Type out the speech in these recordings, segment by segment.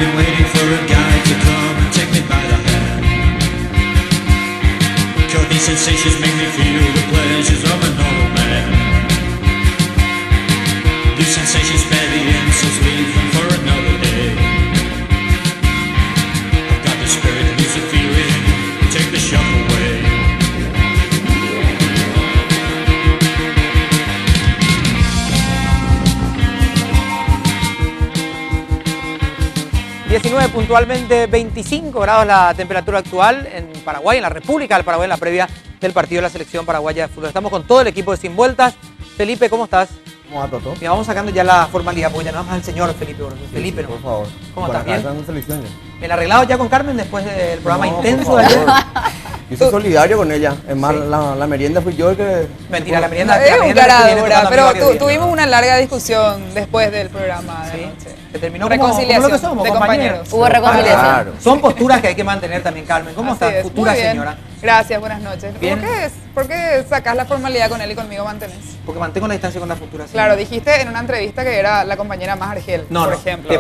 been waiting for a guy to come and take me by the hand. Cause these sensations make me feel the pleasures of an old man. These sensations spare the insults, leave them for another day. I've got the spirit, lose the feeling, take the shock away. 19 puntualmente, 25 grados la temperatura actual en Paraguay, en la República del Paraguay, en la previa del partido de la selección paraguaya de fútbol. Estamos con todo el equipo de Sin Vueltas. Felipe, ¿cómo estás? ¿Cómo va, Toto? Mira, vamos sacando ya la formalidad, porque ya no más al señor Felipe. Felipe, sí, ¿no? por favor. ¿Cómo estás? ¿Bien? En selección ya. ¿El arreglado ya con Carmen después del programa No, intenso por de ayer? favor. Yo soy solidario con ella. Es más, Sí. la merienda fui yo el que... Mentira, la merienda Es la un merienda cara que viene dura, tocando a mí pero varios días. tuvimos una larga discusión después del programa de Sí. anoche. Se terminó Reconciliación como lo que somos, de compañeros. compañeros. Hubo reconciliación. Claro. Son posturas que hay que mantener también, Carmen. ¿Cómo Así estás, es, futura muy bien. señora? Gracias, buenas noches. Bien. ¿Por qué sacás la formalidad con él y conmigo mantenés? Porque mantengo la distancia con la futura señora. Claro, dijiste en una entrevista que era la compañera más Argel, No, por no, ejemplo. de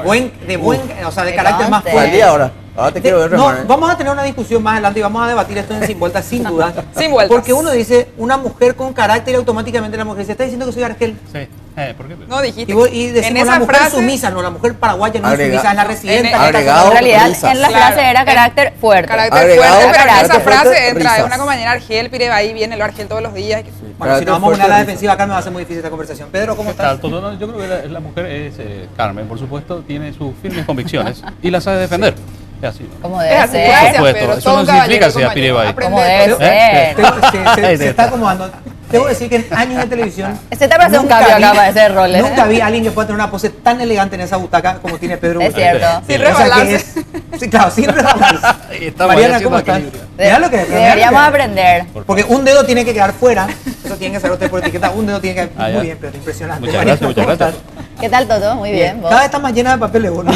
buen, o sea, de Que carácter más conste. ¿Cuál fuerte. día ahora? Ahora te quiero ver, No, remar. vamos a tener una discusión más adelante y vamos a debatir esto en Sin Vueltas, sin duda. Sin vueltas. Porque uno dice una mujer con carácter y automáticamente la mujer se está diciendo que soy Argel. Sí. ¿Por qué? No dijiste. Y decimos la mujer sumisa, no, la mujer paraguaya no es Agrega- sumisa, es la residenta. en- que está agregado- En realidad, risas. en la Claro. frase era carácter fuerte. Carácter Agregado, fuerte, pero en carácter esa frase fuerte, entra, es risas. una compañera Argel, Pirebaí, viene el Argel todos los días. Bueno, si nos vamos a una a la defensiva, Carmen, va a ser muy difícil esta conversación. Pedro, ¿cómo estás? Yo creo que la mujer es Carmen, por supuesto, tiene sus firmes convicciones y las sabe defender. Es así, ¿no? Como Es debe así, ser. gracias, supuesto, Pedro. eso Todo no un significa caballero, sea compañero. Pirebaí. Aprende Como de debe todo. ser. Se está acomodando. Debo decir que en años de televisión. Se te parece un nunca cambio vi- acá para ese rol, ¿eh? Nunca vi a alguien que pueda tener una pose tan elegante en esa butaca como tiene Pedro. Es Gutiérrez. cierto. Sin O sea que resbalarse. es- sí, claro, sin resbalarse. Estamos Mariana, haciendo ¿cómo estás? equilibrio. Mirá lo que Deberíamos aprender. Porque un dedo tiene que quedar fuera. Eso tiene que ser usted por etiqueta. Un dedo tiene que quedar. Ah, ya. Muy bien, Pedro, impresionante. Muchas Mariana, gracias, ¿cómo muchas gracias. estás? ¿Qué tal, Toto? Muy bien. ¿Vos? Cada vez está más llena de papeles, boludo.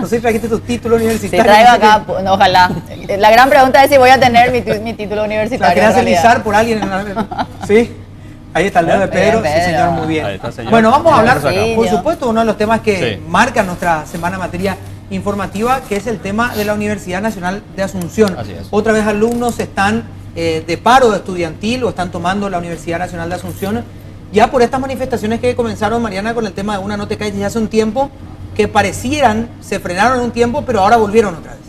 No sé si trajiste tus títulos Si universitarios. traigo no sé acá, qué. no, ojalá. La gran pregunta es si voy a tener mi título ¿La universitario. querías en realidad. alisar por alguien? ¿Sí? Ahí está el dedo de Pedro. Bien, Sí, Pedro. señor, muy bien. Ahí está, señor. Bueno, vamos a hablar, Sí, por yo. supuesto, uno de los temas que Sí. marca nuestra semana en materia informativa, que es el tema de la Universidad Nacional de Asunción. Así es. Otra vez alumnos están de paro estudiantil o están tomando la Universidad Nacional de Asunción ya por estas manifestaciones que comenzaron, Mariana, con el tema de Una No Te Calles ya hace un tiempo, que parecieran, se frenaron un tiempo, pero ahora volvieron otra vez.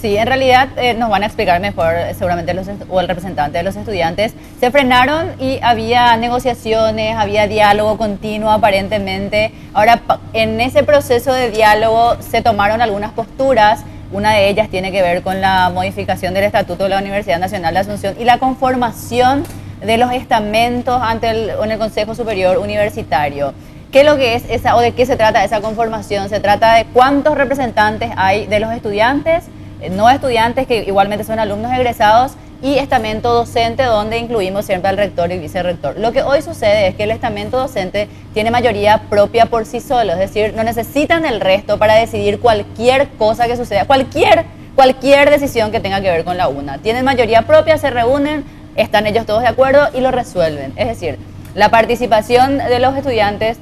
Sí, en realidad nos van a explicar mejor seguramente o el representante de los estudiantes. Se frenaron y había negociaciones, había diálogo continuo aparentemente. Ahora, en ese proceso de diálogo se tomaron algunas posturas. Una de ellas tiene que ver con la modificación del Estatuto de la Universidad Nacional de Asunción y la conformación de los estamentos en el Consejo Superior Universitario. ¿Qué es lo que es esa o de qué se trata esa conformación? Se trata de cuántos representantes hay de los estudiantes, no estudiantes que igualmente son alumnos egresados y estamento docente donde incluimos siempre al rector y vicerrector. Lo que hoy sucede es que el estamento docente tiene mayoría propia por sí solo, es decir, no necesitan el resto para decidir cualquier cosa que suceda, cualquier decisión que tenga que ver con la UNA. Tienen mayoría propia, se reúnen, están ellos todos de acuerdo y lo resuelven. Es decir, la participación de los estudiantes,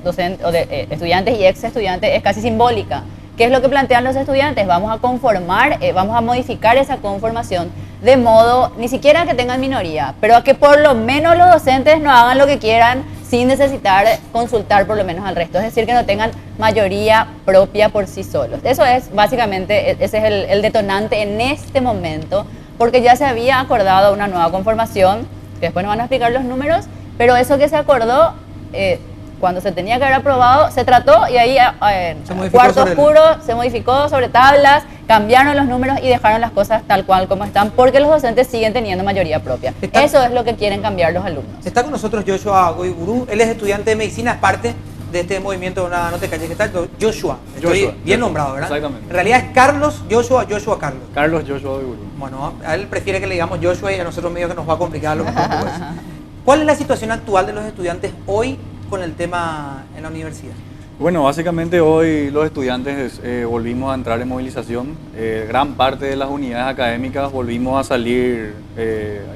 estudiantes y ex estudiantes es casi simbólica. ¿Qué es lo que plantean los estudiantes? Vamos a conformar, vamos a modificar esa conformación de modo, ni siquiera que tengan minoría, pero a que por lo menos los docentes no hagan lo que quieran sin necesitar consultar por lo menos al resto. Es decir, que no tengan mayoría propia por sí solos. Eso es básicamente, ese es el detonante en este momento, porque ya se había acordado una nueva conformación, que después nos van a explicar los números, pero eso que se acordó, cuando se tenía que haber aprobado, se trató y ahí Se modificó cuarto sobre el- oscuro se modificó sobre tablas, cambiaron los números y dejaron las cosas tal cual como están, porque los docentes siguen teniendo mayoría propia. Está- Eso es lo que quieren cambiar los alumnos. Está con nosotros Joshua Goigurú, él es estudiante de medicina, es parte de este movimiento de Una No Te Calles. ¿Qué tal? Joshua, estoy Joshua, bien Joshua, nombrado, ¿verdad? exactamente. En realidad es Carlos Joshua Carlos. Carlos Joshua de Gurú. Bueno, a él prefiere que le digamos Joshua y a nosotros medio que nos va a complicar lo mejor un poco eso. ¿Cuál es la situación actual de los estudiantes hoy con el tema en la universidad? Bueno, básicamente hoy los estudiantes volvimos a entrar en movilización. Gran parte de las unidades académicas volvimos a salir,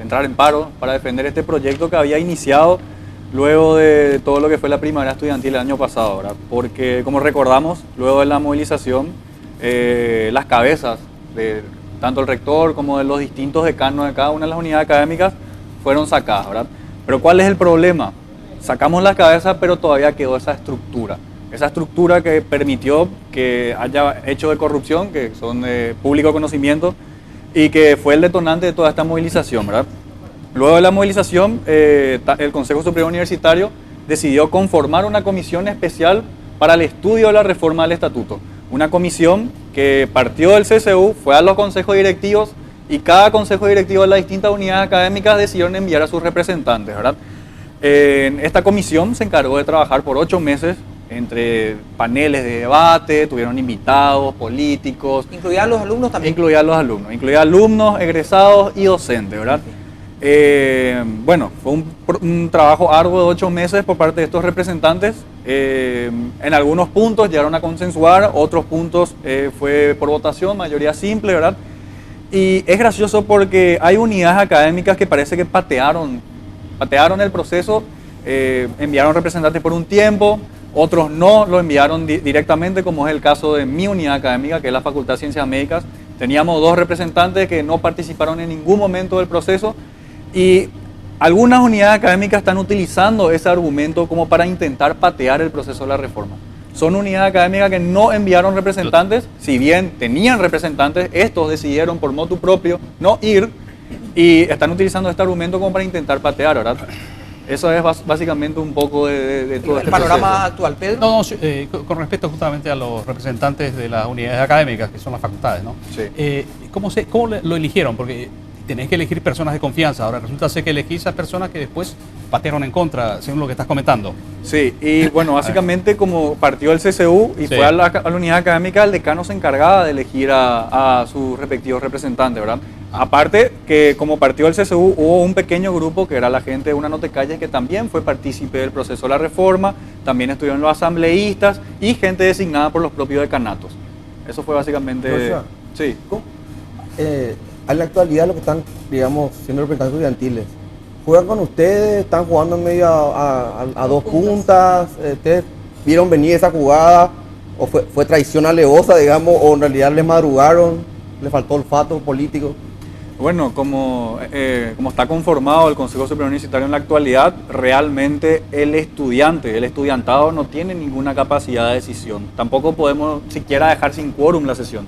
entrar en paro para defender este proyecto que había iniciado luego de todo lo que fue la primavera estudiantil el año pasado, ¿verdad? Porque como recordamos, luego de la movilización, las cabezas de tanto el rector como de los distintos decanos de cada una de las unidades académicas fueron sacadas, ¿verdad? Pero ¿cuál es el problema? Sacamos las cabezas, pero todavía quedó esa estructura que permitió que haya hechos de corrupción, que son de público conocimiento, y que fue el detonante de toda esta movilización, ¿verdad? Luego de la movilización, el Consejo Superior Universitario decidió conformar una comisión especial para el estudio de la reforma del estatuto. Una comisión que partió del CSU, fue a los consejos directivos, y cada consejo directivo de las distintas unidades académicas decidieron enviar a sus representantes, ¿verdad? Esta comisión se encargó de trabajar por 8 meses entre paneles de debate, tuvieron invitados, políticos. ¿Incluían los alumnos también? Incluía alumnos, egresados y docentes, ¿verdad? Bueno, fue un trabajo arduo de 8 meses por parte de estos representantes. En algunos puntos llegaron a consensuar, otros puntos fue por votación, mayoría simple, ¿verdad? Y es gracioso porque hay unidades académicas que parece que patearon el proceso, enviaron representantes por un tiempo, otros no lo enviaron directamente, como es el caso de mi unidad académica, que es la Facultad de Ciencias Médicas. Teníamos 2 representantes que no participaron en ningún momento del proceso, y algunas unidades académicas están utilizando ese argumento como para intentar patear el proceso de la reforma. Son unidades académicas que no enviaron representantes, si bien tenían representantes, estos decidieron por motu propio no ir, y están utilizando este argumento como para intentar patear, ¿verdad? Eso es básicamente un poco de todo ¿El este panorama proceso. actual, Pedro? No, sí, con respecto justamente a los representantes de las unidades académicas, que son las facultades, ¿no? Sí. ¿Cómo lo eligieron? Porque tenés que elegir personas de confianza. Ahora resulta ser que elegís a personas que después patearon en contra, según lo que estás comentando. Sí, y bueno, básicamente como partió el CSU y Sí. fue a la unidad académica, el decano se encargaba de elegir a sus respectivos representantes, ¿verdad? Aparte que como partió el CSU hubo un pequeño grupo que era la gente de Una No Te Calles, que también fue partícipe del proceso de la reforma, también estuvieron los asambleístas y gente designada por los propios decanatos. Eso fue básicamente... Joshua. Sí. A la actualidad lo que están, digamos, siendo representantes estudiantiles, ¿juegan con ustedes? ¿Están jugando en medio a 2 puntas? ¿Ustedes vieron venir esa jugada? ¿O fue traición alevosa, digamos? ¿O en realidad les madrugaron? ¿Les faltó olfato político? Bueno, como está conformado el Consejo Superior Universitario en la actualidad, realmente el estudiantado no tiene ninguna capacidad de decisión. Tampoco podemos siquiera dejar sin quórum la sesión.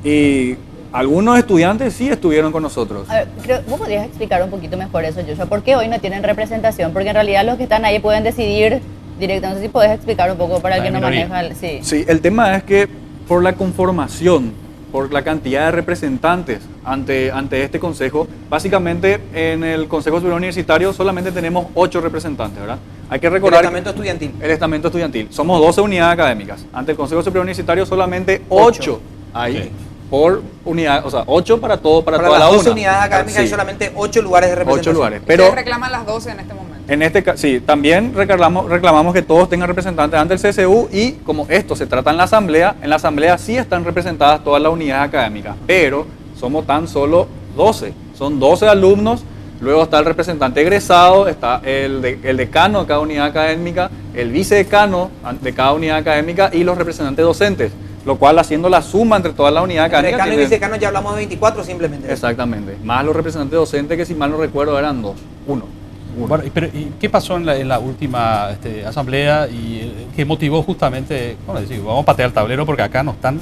Y algunos estudiantes sí estuvieron con nosotros. A ver, ¿vos podrías explicar un poquito mejor eso, Joshua? ¿Por qué hoy no tienen representación? Porque en realidad los que están ahí pueden decidir directamente. No sé si podés explicar un poco para el La que no minoría. maneja. Sí. Sí, el tema es que por la conformación, por la cantidad de representantes ante este consejo, básicamente en el Consejo Superior Universitario solamente tenemos 8 representantes, ¿verdad? Hay que El recordar estamento estudiantil. el estamento estudiantil. Somos 12 unidades académicas. Ante el Consejo Superior Universitario solamente 8 hay Sí. por unidad, o sea, 8 para toda Para la las 12 una. unidades académicas hay Sí, solamente 8 lugares de 8 representación. lugares. Pero Pero reclaman las 12 en este momento. en este caso, sí, también reclamamos que todos tengan representantes ante el CSU, y como esto se trata en la asamblea sí están representadas todas las unidades académicas, pero somos tan solo 12, son 12 alumnos, luego está el representante egresado, está el decano de cada unidad académica, el vicedecano de cada unidad académica y los representantes docentes, lo cual haciendo la suma entre todas las unidades Entre académicas. decano y tiene- vicedecano ya hablamos de 24 simplemente. Exactamente, más los representantes docentes, que si mal no recuerdo eran uno. Bueno, ¿y qué pasó en la última asamblea y qué motivó justamente, bueno, decir, vamos a patear el tablero porque acá no están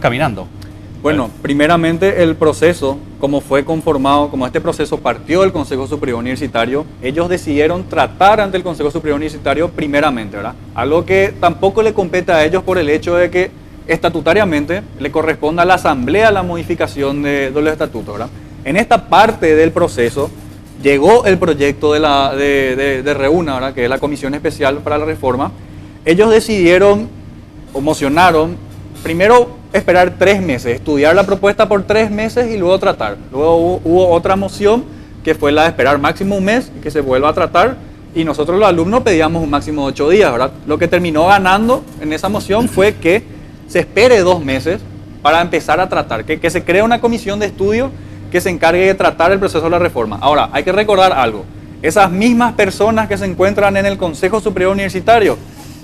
caminando? Bueno, primeramente el proceso, como fue conformado, como este proceso partió del Consejo Superior Universitario, ellos decidieron tratar ante el Consejo Superior Universitario primeramente, ¿verdad? Algo que tampoco le compete a ellos por el hecho de que estatutariamente le corresponde a la Asamblea la modificación de los estatutos, ¿verdad? En esta parte del proceso llegó el proyecto de Reúna, ¿verdad? Que es la Comisión Especial para la Reforma. Ellos decidieron o mocionaron primero esperar 3 meses, estudiar la propuesta por 3 meses y luego tratar. Luego hubo otra moción que fue la de esperar máximo un mes y que se vuelva a tratar, y nosotros los alumnos pedíamos un máximo de 8 días, ¿verdad? Lo que terminó ganando en esa moción fue que se espere 2 meses para empezar a tratar, que se cree una comisión de estudio que se encargue de tratar el proceso de la reforma. Ahora, hay que recordar algo, esas mismas personas que se encuentran en el Consejo Superior Universitario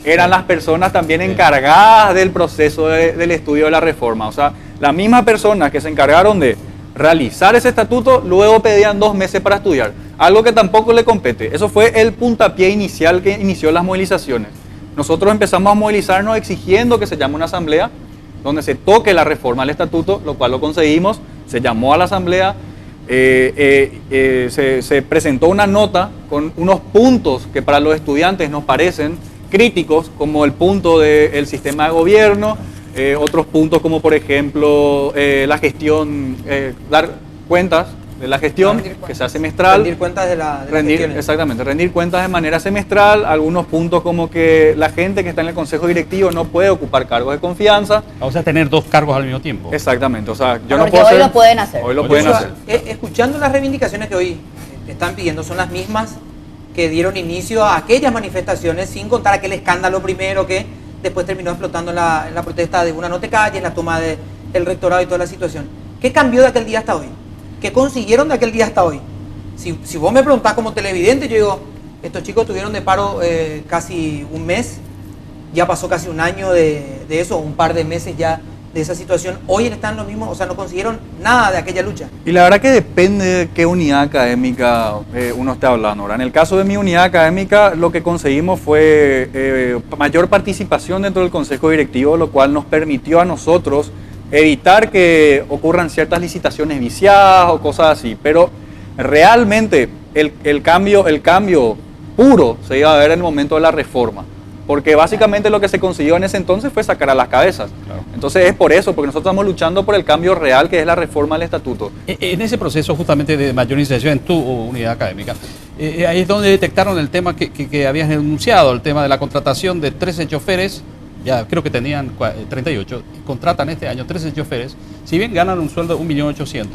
eran las personas también encargadas del proceso del estudio de la reforma. O sea, las mismas personas que se encargaron de realizar ese estatuto, luego pedían 2 meses para estudiar, algo que tampoco le compete. Eso fue el puntapié inicial que inició las movilizaciones. Nosotros empezamos a movilizarnos exigiendo que se llame una asamblea donde se toque la reforma al estatuto, lo cual lo conseguimos. Se llamó a la asamblea, se presentó una nota con unos puntos que para los estudiantes nos parecen críticos, como el punto del sistema de gobierno, otros puntos como por ejemplo la gestión, dar cuentas de la gestión que se hace semestral. Rendir cuentas de las gestiones. Exactamente, rendir cuentas de manera semestral, algunos puntos como que la gente que está en el consejo directivo no puede ocupar cargos de confianza. Vamos a tener 2 cargos al mismo tiempo. Exactamente, o sea, yo no Porque puedo hoy hacer- lo pueden hacer. Hoy lo Hoy pueden lo hacer. Escuchando las reivindicaciones que hoy están pidiendo, son las mismas que dieron inicio a aquellas manifestaciones, sin contar aquel escándalo primero que después terminó explotando en la protesta de Una No Te Calles, la toma del rectorado y toda la situación. ¿Qué cambió de aquel día hasta hoy? ¿Qué consiguieron de aquel día hasta hoy? Si vos me preguntás como televidente, yo digo, estos chicos tuvieron de paro casi un mes, ya pasó casi un año de eso, un par de meses ya de esa situación. Hoy están lo mismo, o sea, no consiguieron nada de aquella lucha. Y la verdad que depende de qué unidad académica uno esté hablando. ¿Verdad? En el caso de mi unidad académica, lo que conseguimos fue mayor participación dentro del consejo directivo, lo cual nos permitió a nosotros evitar que ocurran ciertas licitaciones viciadas o cosas así. Pero realmente el cambio puro se iba a ver en el momento de la reforma. Porque básicamente lo que se consiguió en ese entonces fue sacar a las cabezas. Claro. Entonces es por eso, porque nosotros estamos luchando por el cambio real que es la reforma del estatuto. En ese proceso justamente de mayorización en tu unidad académica, ahí es donde detectaron el tema que habías denunciado, el tema de la contratación de 13 choferes, ya creo que tenían 38, y contratan este año 13 choferes, si bien ganan un sueldo de 1.800.000,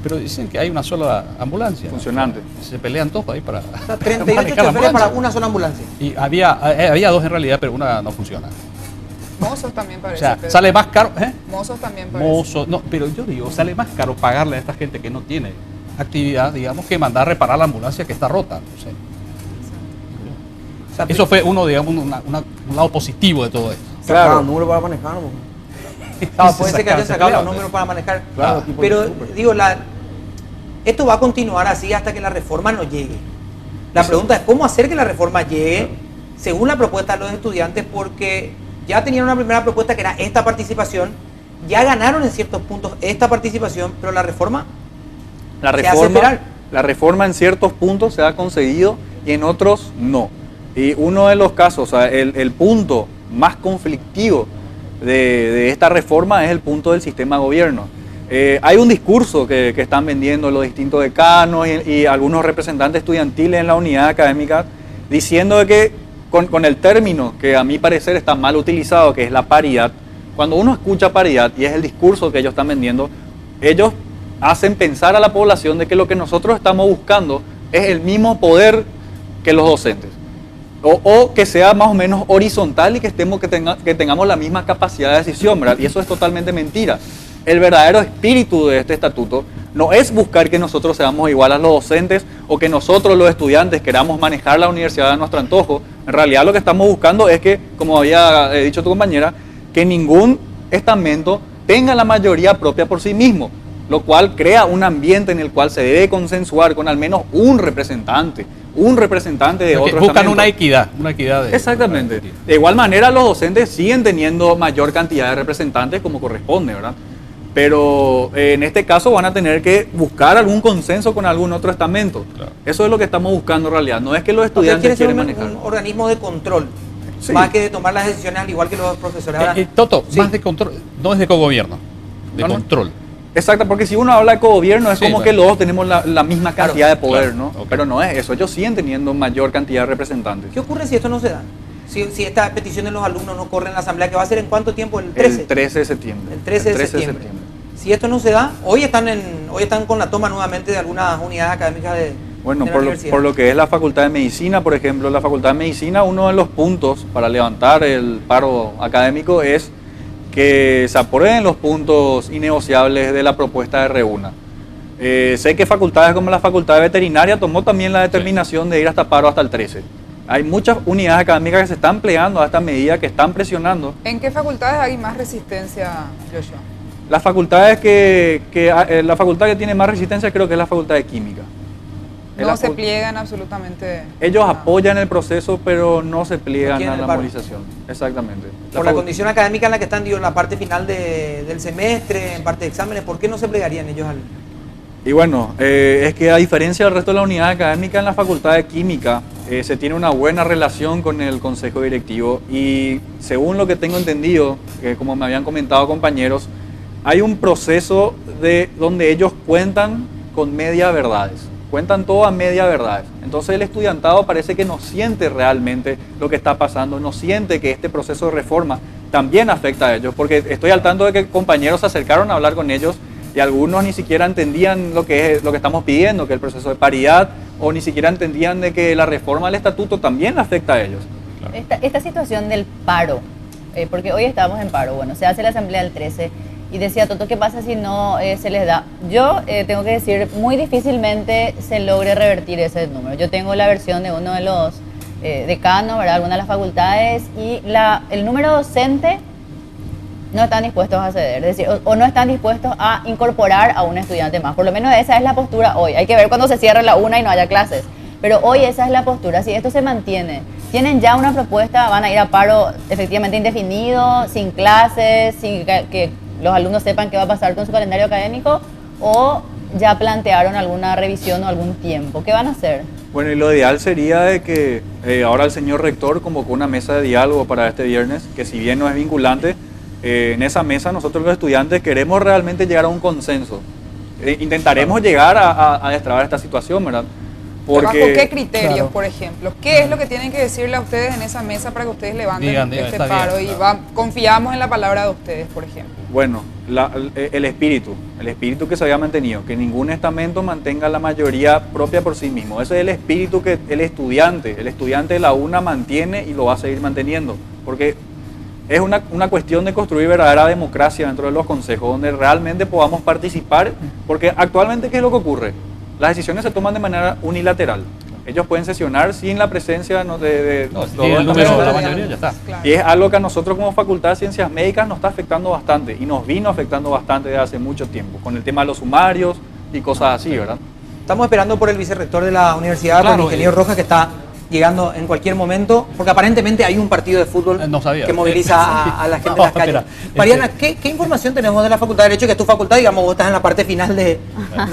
pero dicen que hay una sola ambulancia. Funcionante. Se pelean todos ahí para O sea, 38 manejar la choferes para ambulancia. una sola ambulancia. Y había 2 en realidad, pero una no funciona. Mozos también O parece. sea, Pedro. sale más caro, Mozos también parece. mozo, no, pero yo digo, sale más caro pagarle a esta gente que no tiene actividad, digamos, que mandar a reparar la ambulancia que está rota. No sé. O sea, Eso fue uno, digamos, un lado positivo de todo esto. Claro. Sacaban número para manejar, ¿no? Claro, puede ser que hayan Se sacado los pelean. números para manejar. Claro, tipo Pero de súper. digo, esto va a continuar así hasta que la reforma no llegue. La pregunta es cómo hacer que la reforma llegue según la propuesta de los estudiantes, porque ya tenían una primera propuesta que era esta participación, ya ganaron en ciertos puntos esta participación, pero la reforma La se hace esperar. reforma en ciertos puntos se ha conseguido y en otros no. Y uno de los casos, o sea, el punto más conflictivo de esta reforma es el punto del sistema de gobierno. Hay un discurso que están vendiendo los distintos decanos y algunos representantes estudiantiles en la unidad académica diciendo de que con el término que a mi parecer está mal utilizado, que es la paridad, cuando uno escucha paridad y es el discurso que ellos están vendiendo, ellos hacen pensar a la población de que lo que nosotros estamos buscando es el mismo poder que los docentes. O que sea más o menos horizontal y que tengamos la misma capacidad de decisión, ¿verdad? Y eso es totalmente mentira. El verdadero espíritu de este estatuto no es buscar que nosotros seamos igual a los docentes o que nosotros los estudiantes queramos manejar la universidad a nuestro antojo. En realidad lo que estamos buscando es que, como había dicho tu compañera, que ningún estamento tenga la mayoría propia por sí mismo, lo cual crea un ambiente en el cual se debe consensuar con al menos un representante de Porque otro buscan estamento. una equidad de... Exactamente. De igual manera, los docentes siguen teniendo mayor cantidad de representantes como corresponde, ¿verdad? Pero en este caso van a tener que buscar algún consenso con algún otro estamento. Claro. Eso es lo que estamos buscando en realidad. No es que los Usted quiere estudiantes ser quieren un manejar. organismo de control, Sí. más que de tomar las decisiones al igual que los profesores. Ahora, Toto, sí. más de control, no es de cogobierno, de No, no. control. Exacto, porque si uno habla de cogobierno es Sí, como claro. que los dos tenemos la misma Claro, cantidad de poder, claro, ¿no? ok. Pero no es eso. Ellos siguen teniendo mayor cantidad de representantes. ¿Qué ocurre si esto no se da? Si esta petición de los alumnos no corre en la asamblea, ¿que va a ser en cuánto tiempo? ¿El 13? El 13 de septiembre. El 13 de septiembre. Si esto no se da, hoy están con la toma nuevamente de algunas unidades académicas de Bueno, de la por universidad. lo que es la Facultad de Medicina, por ejemplo, la Facultad de Medicina, uno de los puntos para levantar el paro académico es que se aprueben los puntos innegociables de la propuesta de Reúna. Sé que facultades como la Facultad de Veterinaria tomó también la determinación de ir hasta paro hasta el 13. Hay muchas unidades académicas que se están plegando a esta medida, que están presionando. ¿En qué facultades hay más resistencia, Joshua? La facultad que tiene más resistencia creo que es la Facultad de Química. Es No la se facu- pliegan absolutamente. Ellos nada. apoyan el proceso, pero no se No pliegan quieren a el la paro. movilización. Exactamente. Por la facu- condición académica en la que están, digo, en la parte final del semestre, en parte de exámenes, ¿por qué no se plegarían ellos al...? Y bueno, es que a diferencia del resto de la unidad académica, en la Facultad de Química se tiene una buena relación con el Consejo Directivo y según lo que tengo entendido, como me habían comentado compañeros, hay un proceso donde ellos cuentan con media verdades, cuentan todo a media verdades. Entonces el estudiantado parece que no siente realmente lo que está pasando, no siente que este proceso de reforma también afecta a ellos, porque estoy al tanto de que compañeros se acercaron a hablar con ellos y algunos ni siquiera entendían lo que estamos pidiendo, que el proceso de paridad, o ni siquiera entendían de que la reforma al estatuto también afecta a ellos. Esta situación del paro, porque hoy estamos en paro, bueno, se hace la asamblea el 13 y decía Toto, ¿qué pasa si no se les da? Yo tengo que decir, muy difícilmente se logre revertir ese número. Yo tengo la versión de uno de los decanos, ¿verdad? Algunas de las facultades, y el número docente no están dispuestos a ceder, es decir, o no están dispuestos a incorporar a un estudiante más. Por lo menos esa es la postura hoy. Hay que ver cuando se cierre la una y no haya clases. Pero hoy esa es la postura. Si esto se mantiene, tienen ya una propuesta, van a ir a paro efectivamente indefinido, sin clases, sin que los alumnos sepan qué va a pasar con su calendario académico, o ya plantearon alguna revisión o algún tiempo. ¿Qué van a hacer? Bueno, y lo ideal sería de que ahora el señor rector convocó una mesa de diálogo para este viernes, que si bien no es vinculante, en esa mesa nosotros los estudiantes queremos realmente llegar a un consenso. Intentaremos llegar a destrabar esta situación, ¿verdad? ¿Bajo qué criterios, por ejemplo? ¿Qué es lo que tienen que decirle a ustedes en esa mesa para que ustedes levanten Digan, este está paro? bien, Y claro. confiamos en la palabra de ustedes, por ejemplo. Bueno, el espíritu que se había mantenido, que ningún estamento mantenga la mayoría propia por sí mismo. Ese es el espíritu que el estudiante de la UNA mantiene y lo va a seguir manteniendo. Porque es una cuestión de construir verdadera democracia dentro de los consejos, donde realmente podamos participar, porque actualmente, ¿qué es lo que ocurre? Las decisiones se toman de manera unilateral. Ellos pueden sesionar sin la presencia de No, si todos tiene el los número de la estamentos. mayoría, ya está. Claro. Y es algo que a nosotros como Facultad de Ciencias Médicas nos está afectando bastante y nos vino afectando bastante desde hace mucho tiempo, con el tema de los sumarios y cosas así, ¿verdad? Estamos esperando por el vicerrector de la universidad, por Claro, el ingeniero Rojas, que está llegando en cualquier momento, porque aparentemente hay un partido de fútbol No sabía. que moviliza a la gente No, en las calles. espera, Mariana, ¿qué información tenemos de la Facultad de Derecho, que es tu facultad, digamos, vos estás en la parte final de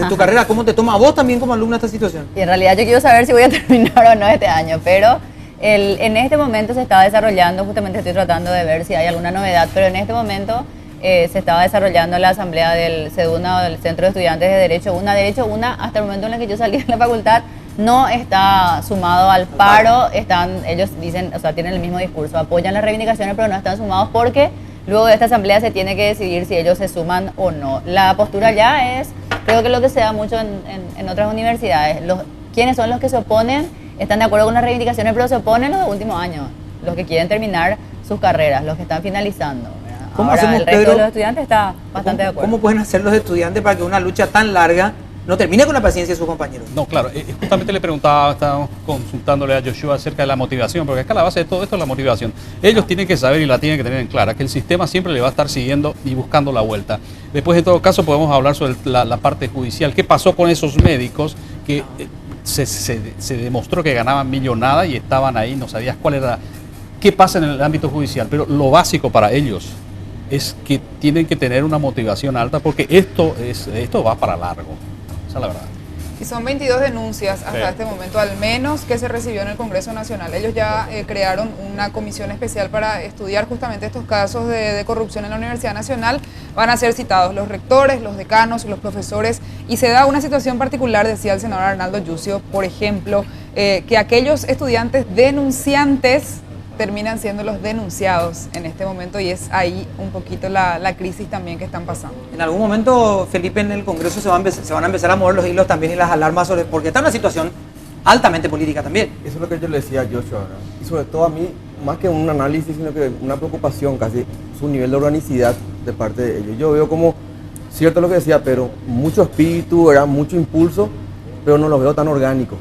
tu carrera? ¿Cómo te toma a vos también como alumna esta situación? Y en realidad yo quiero saber si voy a terminar o no este año, pero en este momento se está desarrollando, justamente estoy tratando de ver si hay alguna novedad, pero en este momento se estaba desarrollando la asamblea del CEDUNA, o del Centro de Estudiantes de Derecho UNA. Derecho UNA, hasta el momento en el que yo salí de la facultad, no está sumado al paro. Ellos dicen, o sea, tienen el mismo discurso, apoyan las reivindicaciones, pero no están sumados porque luego de esta asamblea se tiene que decidir si ellos se suman o no. La postura ya es, creo que lo que se da mucho en otras universidades, quienes son los que se oponen, están de acuerdo con las reivindicaciones, pero se oponen los de últimos años, los que quieren terminar sus carreras, los que están finalizando, ¿verdad? ¿Cómo Ahora, hacemos, el resto Pedro? de los estudiantes está bastante de acuerdo. ¿Cómo pueden hacer los estudiantes para que una lucha tan larga no termine con la paciencia de sus compañeros? No, claro, justamente le preguntaba, estábamos consultándole a Joshua acerca de la motivación, porque acá la base de todo esto es la motivación. Ellos tienen que saber y la tienen que tener en clara, que el sistema siempre le va a estar siguiendo y buscando la vuelta. Después, en todo caso, podemos hablar sobre la parte judicial. ¿Qué pasó con esos médicos que se demostró que ganaban millonada y estaban ahí, no sabías cuál era, qué pasa en el ámbito judicial? Pero lo básico para ellos es que tienen que tener una motivación alta, porque esto va para largo. Esa es la verdad. Y son 22 denuncias hasta Sí. este momento, al menos, que se recibió en el Congreso Nacional. Ellos ya crearon una comisión especial para estudiar justamente estos casos de corrupción en la Universidad Nacional. Van a ser citados los rectores, los decanos, los profesores, y se da una situación particular, decía el senador Arnaldo Yucio, por ejemplo, que aquellos estudiantes denunciantes terminan siendo los denunciados en este momento, y es ahí un poquito la crisis también que están pasando. En algún momento, Felipe, en el Congreso se van a empezar a mover los hilos también y las alarmas, porque está en una situación altamente política también. Eso es lo que yo le decía a Joshua, ¿verdad? Y sobre todo a mí, más que un análisis, sino que una preocupación casi, su nivel de organicidad de parte de ellos. Yo veo como, cierto lo que decía, pero mucho espíritu, ¿verdad? Mucho impulso, pero no los veo tan orgánicos.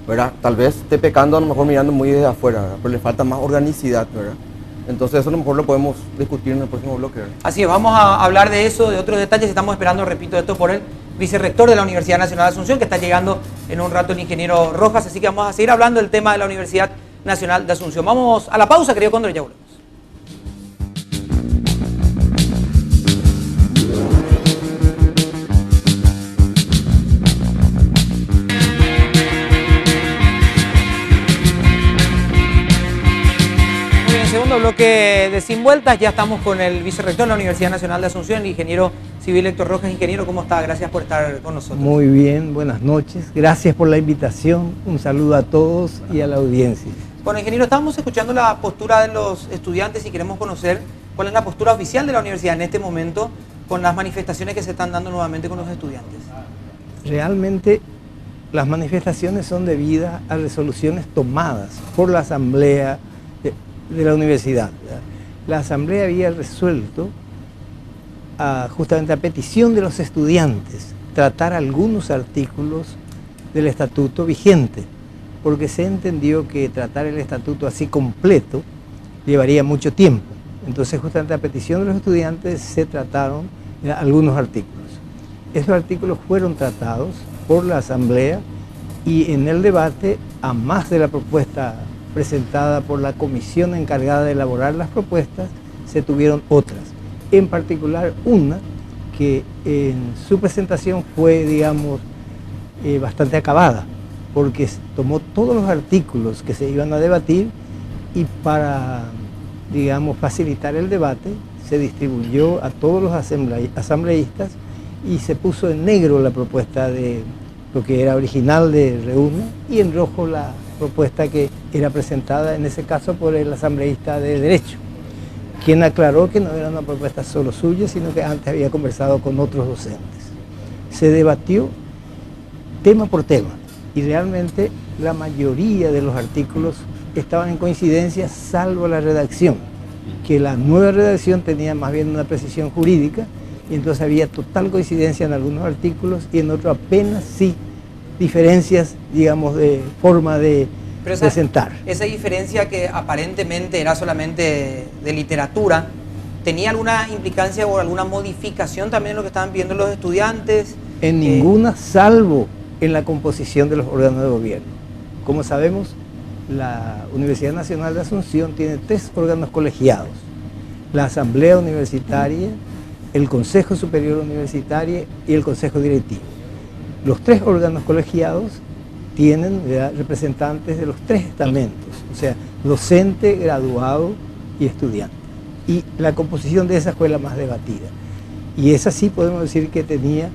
¿verdad? Tal vez esté pecando a lo mejor mirando muy desde afuera, ¿verdad? Pero le falta más organicidad, ¿verdad? Entonces eso a lo mejor lo podemos discutir en el próximo bloque, ¿verdad? Así es, vamos a hablar de eso, de otros detalles. Estamos esperando, repito, esto por el vicerrector de la Universidad Nacional de Asunción, que está llegando en un rato, el ingeniero Rojas. Así que vamos a seguir hablando del tema de la Universidad Nacional de Asunción. Vamos a la pausa, querido Cóndor, ya volvemos. Segundo bloque de Sin Vueltas, ya estamos con el vicerrector de la Universidad Nacional de Asunción, el ingeniero civil Héctor Rojas. Ingeniero, ¿cómo está? Gracias por estar con nosotros. Muy bien, buenas noches. Gracias por la invitación. Un saludo a todos y a la audiencia. Bueno, ingeniero, estábamos escuchando la postura de los estudiantes y queremos conocer cuál es la postura oficial de la universidad en este momento con las manifestaciones que se están dando nuevamente con los estudiantes. Realmente las manifestaciones son debidas a resoluciones tomadas por la Asamblea de la universidad. La Asamblea había resuelto, justamente a petición de los estudiantes, tratar algunos artículos del estatuto vigente, porque se entendió que tratar el estatuto así completo llevaría mucho tiempo. Entonces, justamente a petición de los estudiantes se trataron algunos artículos. Esos artículos fueron tratados por la Asamblea y en el debate, a más de la propuesta presentada por la comisión encargada de elaborar las propuestas, se tuvieron otras. En particular una que en su presentación fue, digamos, bastante acabada, porque tomó todos los artículos que se iban a debatir y para, digamos, facilitar el debate, se distribuyó a todos los asambleístas y se puso en negro la propuesta de lo que era original de Reúne y en rojo la propuesta que era presentada en ese caso por el asambleísta de Derecho, quien aclaró que no era una propuesta solo suya, sino que antes había conversado con otros docentes. Se debatió tema por tema y realmente la mayoría de los artículos estaban en coincidencia, salvo la redacción, que la nueva redacción tenía más bien una precisión jurídica y entonces había total coincidencia en algunos artículos y en otros apenas sí diferencias, digamos, de forma de presentar. Esa diferencia que aparentemente era solamente de literatura, ¿tenía alguna implicancia o alguna modificación también en lo que estaban pidiendo los estudiantes? En ninguna, salvo en la composición de los órganos de gobierno. Como sabemos, la Universidad Nacional de Asunción tiene 3 órganos colegiados: la Asamblea Universitaria, el Consejo Superior Universitario y el Consejo Directivo. Los 3 órganos colegiados tienen, ¿verdad?, representantes de los 3 estamentos, o sea, docente, graduado y estudiante. Y la composición de esa fue la más debatida. Y esa sí podemos decir que tenía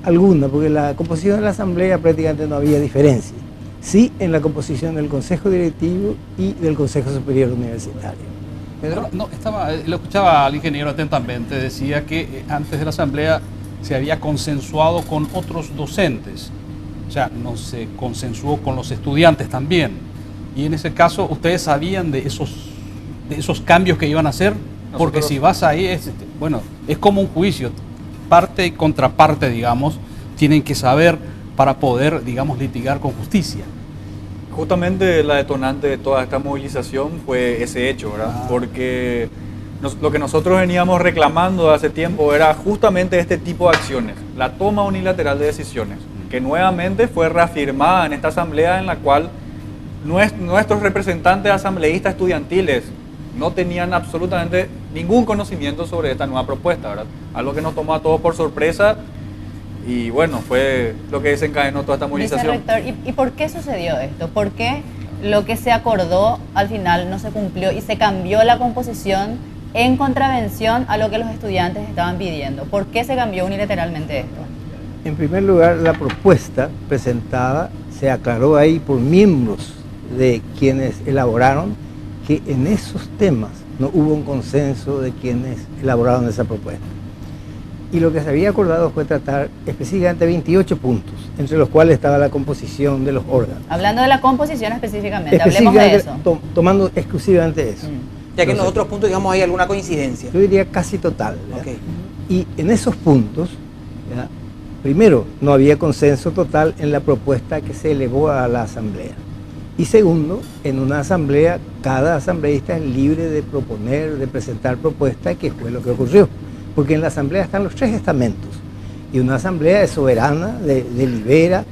alguna, porque la composición de la Asamblea prácticamente no había diferencia. Sí en la composición del Consejo Directivo y del Consejo Superior Universitario. ¿Pedro? No, lo escuchaba al ingeniero atentamente, decía que antes de la asamblea se había consensuado con otros docentes, o sea, no se consensuó con los estudiantes también, y en ese caso ustedes sabían de esos cambios que iban a hacer, porque si vas ahí, es como un juicio, parte y contraparte, digamos, tienen que saber para poder, digamos, litigar con justicia. Justamente la detonante de toda esta movilización fue ese hecho, ¿verdad? Porque lo que nosotros veníamos reclamando hace tiempo era justamente este tipo de acciones, la toma unilateral de decisiones, que nuevamente fue reafirmada en esta asamblea en la cual nuestros representantes asambleístas estudiantiles no tenían absolutamente ningún conocimiento sobre esta nueva propuesta, ¿verdad? Algo que nos tomó a todos por sorpresa y bueno, fue lo que desencadenó toda esta movilización. Vicerrector, ¿y por qué sucedió esto? ¿Por qué lo que se acordó al final no se cumplió y se cambió la composición en contravención a lo que los estudiantes estaban pidiendo? ¿Por qué se cambió unilateralmente esto? En primer lugar, la propuesta presentada se aclaró ahí por miembros de quienes elaboraron que en esos temas no hubo un consenso de quienes elaboraron esa propuesta. Y lo que se había acordado fue tratar específicamente 28 puntos, entre los cuales estaba la composición de los órganos. Hablando de la composición específicamente, hablemos de eso. Tomando exclusivamente eso. Ya que en los otros puntos, digamos, hay alguna coincidencia. Yo diría casi total. Okay. Y en esos puntos, ¿verdad?, primero, no había consenso total en la propuesta que se elevó a la asamblea. Y segundo, en una asamblea, cada asambleísta es libre de proponer, de presentar propuestas, que fue lo que ocurrió. Porque en la asamblea están los 3 estamentos. Y una asamblea es soberana, delibera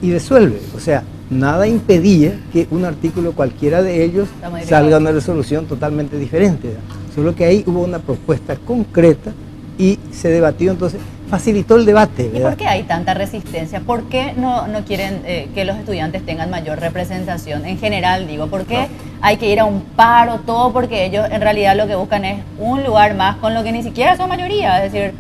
y resuelve. O sea, nada impedía que un artículo cualquiera de ellos salga una resolución totalmente diferente, ¿verdad? Solo que ahí hubo una propuesta concreta y se debatió, entonces facilitó el debate, ¿verdad? ¿Y por qué hay tanta resistencia? ¿Por qué no quieren que los estudiantes tengan mayor representación? En general, digo, ¿por qué hay que ir a un paro, todo? Porque ellos en realidad lo que buscan es un lugar más, con lo que ni siquiera son mayoría, es decir,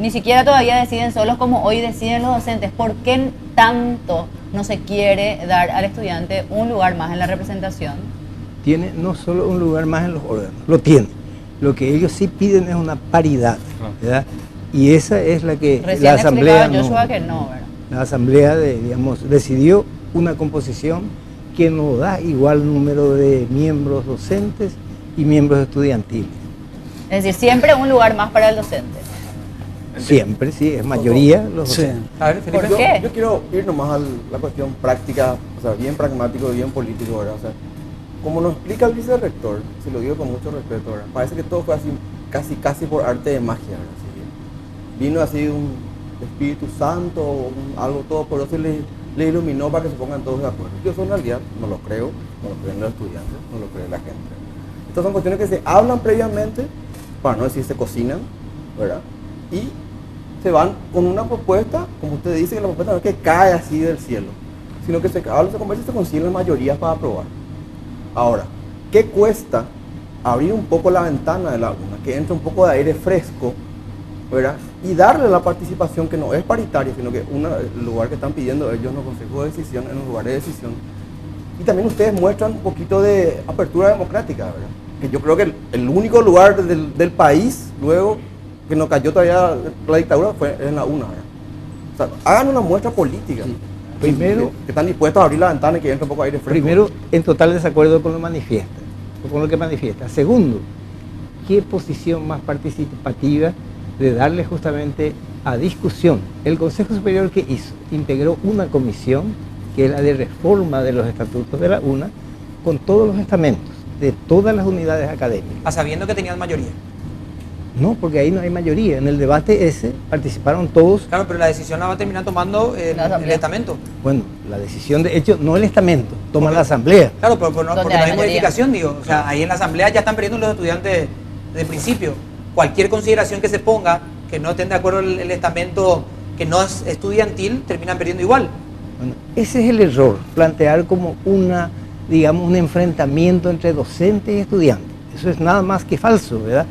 ni siquiera todavía deciden solos como hoy deciden los docentes. ¿Por qué tanto no se quiere dar al estudiante un lugar más en la representación? Tiene no solo un lugar más en los órganos, lo tiene. Lo que ellos sí piden es una paridad, ¿verdad? Y esa es la que Recién la asamblea Joshua que no, ¿verdad? La asamblea decidió una composición que no da igual número de miembros docentes y miembros estudiantiles. Es decir, siempre un lugar más para el docente. Siempre, sí, es mayoría los docentes. A ver, Felipe. ¿Por qué? Yo quiero ir nomás a la cuestión práctica, o sea, bien pragmático, bien político, ¿verdad? O sea, como nos explica el vicerrector, se lo digo con mucho respeto, ¿verdad? Parece que todo fue así, casi por arte de magia, ¿verdad? Así, vino así un Espíritu Santo, algo todo por eso le iluminó para que se pongan todos de acuerdo. Yo en realidad no lo creo, no lo creen los estudiantes, no lo cree la gente. Estas son cuestiones que se hablan previamente, para no decir se cocinan, ¿verdad? Y se van con una propuesta, como usted dice, que la propuesta no es que cae así del cielo, sino que se conversa y se consiguen mayorías para aprobar. Ahora, ¿qué cuesta abrir un poco la ventana de la UNA, que entre un poco de aire fresco, ¿verdad? Y darle la participación que no es paritaria, sino que el lugar que están pidiendo ellos en los consejos de decisión, en los lugares de decisión. Y también ustedes muestran un poquito de apertura democrática, ¿verdad? Que yo creo que el único lugar del país, luego que no cayó todavía la dictadura, fue en la UNA, ¿verdad? O sea, hagan una muestra política. Sí. Primero, que están dispuestos a abrir la ventana y que entre un poco de aire fresco. Primero, en total desacuerdo con lo que manifiesta. Segundo, ¿qué posición más participativa de darle justamente a discusión? El Consejo Superior, que hizo, integró una comisión que es la de reforma de los estatutos de la UNA, con todos los estamentos de todas las unidades académicas. A sabiendo que tenían mayoría. No, porque ahí no hay mayoría. En el debate ese participaron todos. Claro, pero la decisión la va a terminar tomando el estamento. Bueno, la decisión de hecho no el estamento, toma la asamblea. Claro, pero porque no hay mayoría. modificación, digo. O sea, ahí en la asamblea ya están perdiendo los estudiantes de principio. Cualquier consideración que se ponga, que no estén de acuerdo el estamento que no es estudiantil, terminan perdiendo igual. Bueno, ese es el error, plantear como un enfrentamiento entre docentes y estudiantes. Eso es nada más que falso, ¿verdad?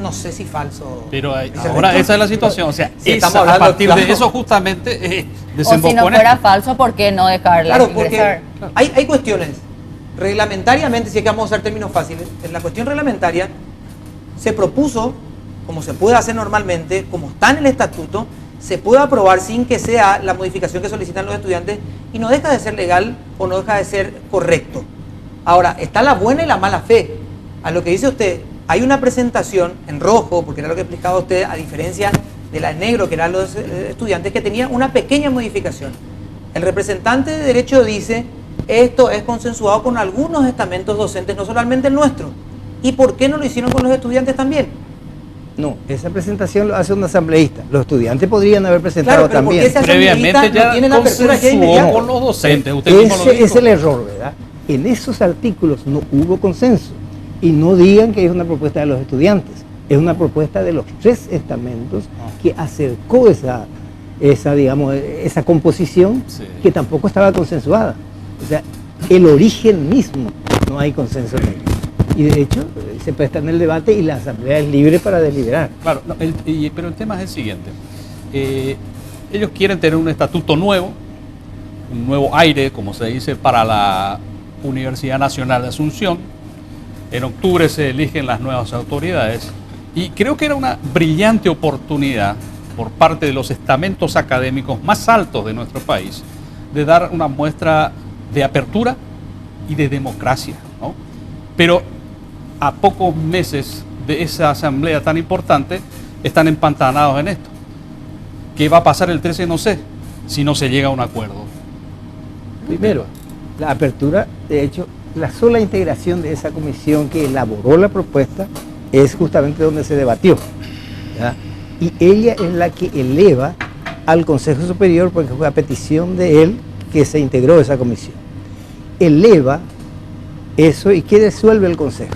No sé si falso. Pero ahora esa es la situación, o sea, si a partir de eso justamente O desembocó si no fuera falso, ¿por qué no dejarla ingresar? Porque hay cuestiones. Reglamentariamente, si es que vamos a usar términos fáciles, en la cuestión reglamentaria se propuso, como se puede hacer normalmente, como está en el estatuto, se puede aprobar sin que sea la modificación que solicitan los estudiantes y no deja de ser legal o no deja de ser correcto. Ahora, está la buena y la mala fe. A lo que dice usted, hay una presentación en rojo, porque era lo que explicaba usted, a diferencia de la en negro, que eran los estudiantes, que tenía una pequeña modificación. El representante de derecho dice, esto es consensuado con algunos estamentos docentes, no solamente el nuestro. ¿Y por qué no lo hicieron con los estudiantes también? No, esa presentación lo hace un asambleísta. Los estudiantes podrían haber presentado pero también. Ese previamente ya no tienen apertura ya inmediata con los docentes. Usted mismo lo Ese dijo. es el error, ¿verdad? En esos artículos no hubo consenso. Y no digan que es una propuesta de los estudiantes. Es una propuesta de los 3 estamentos que acercó esa composición, sí, que tampoco estaba consensuada. O sea, el origen mismo no hay consenso en ello. Y de hecho, se presta en el debate y la asamblea es libre para deliberar. Claro, pero el tema es el siguiente. Ellos quieren tener un estatuto nuevo, un nuevo aire, como se dice, para la Universidad Nacional de Asunción. En octubre se eligen las nuevas autoridades y creo que era una brillante oportunidad por parte de los estamentos académicos más altos de nuestro país de dar una muestra de apertura y de democracia, ¿no? Pero a pocos meses de esa asamblea tan importante están empantanados en esto. ¿Qué va a pasar el 13? No sé, si no se llega a un acuerdo. Primero, la apertura, de hecho, la sola integración de esa comisión que elaboró la propuesta es justamente donde se debatió, ¿ya? Y ella es la que eleva al Consejo Superior, porque fue a petición de él que se integró esa comisión. Eleva eso y ¿qué resuelve el Consejo?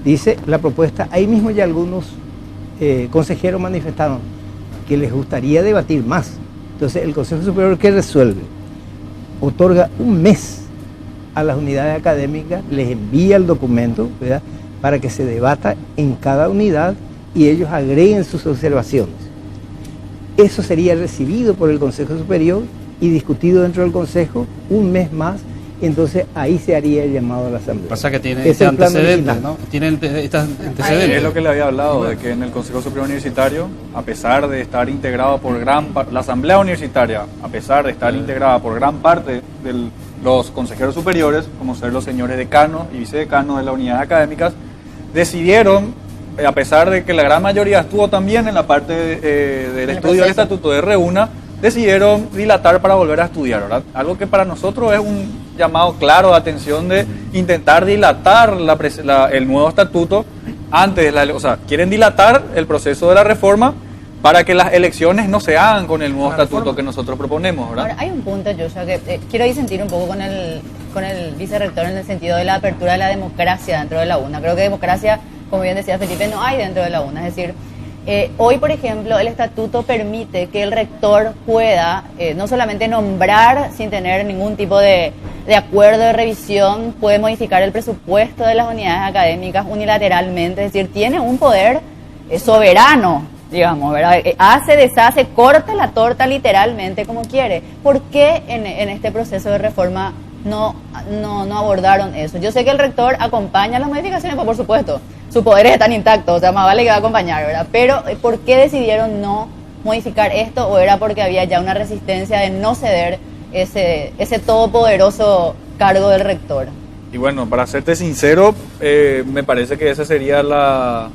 Dice la propuesta, ahí mismo ya algunos consejeros manifestaron que les gustaría debatir más. Entonces el Consejo Superior, ¿qué resuelve? Otorga un mes a las unidades académicas, les envía el documento, ¿verdad?, para que se debata en cada unidad y ellos agreguen sus observaciones. Eso sería recibido por el Consejo Superior y discutido dentro del Consejo un mes más, entonces ahí se haría el llamado a la Asamblea. Pasa que tiene Ese este es el plan antecedente, original. ¿no? Tienen estos antecedentes. Es lo que le había hablado, de que en el Consejo Superior Universitario, a pesar de estar integrado por la Asamblea Universitaria, a pesar de estar integrada por gran parte de los consejeros superiores, como ser los señores decanos y vicedecanos de las unidades académicas, decidieron, a pesar de que la gran mayoría estuvo también en la parte del estudio del Estatuto de Reúna, decidieron dilatar para volver a estudiar, ¿verdad? Algo que para nosotros es un llamado claro de atención de intentar dilatar el nuevo estatuto antes, o sea, quieren dilatar el proceso de la reforma para que las elecciones no se hagan con el nuevo estatuto que nosotros proponemos, ¿verdad? Ahora, hay un punto, Joshua, que quiero disentir un poco con el vicerrector en el sentido de la apertura de la democracia dentro de la UNA. Creo que democracia, como bien decía Felipe, no hay dentro de la UNA. Es decir, hoy, por ejemplo, el estatuto permite que el rector pueda no solamente nombrar sin tener ningún tipo de acuerdo de revisión, puede modificar el presupuesto de las unidades académicas unilateralmente, es decir, tiene un poder soberano, digamos, ¿verdad? Hace, deshace, corta la torta literalmente como quiere. ¿Por qué en este proceso de reforma no abordaron eso? Yo sé que el rector acompaña las modificaciones, pues por supuesto, sus poderes están intactos, o sea, más vale que va a acompañar, ¿verdad? Pero ¿por qué decidieron no modificar esto? ¿O era porque había ya una resistencia de no ceder ese todopoderoso cargo del rector? Y bueno, para serte sincero, me parece que esa sería la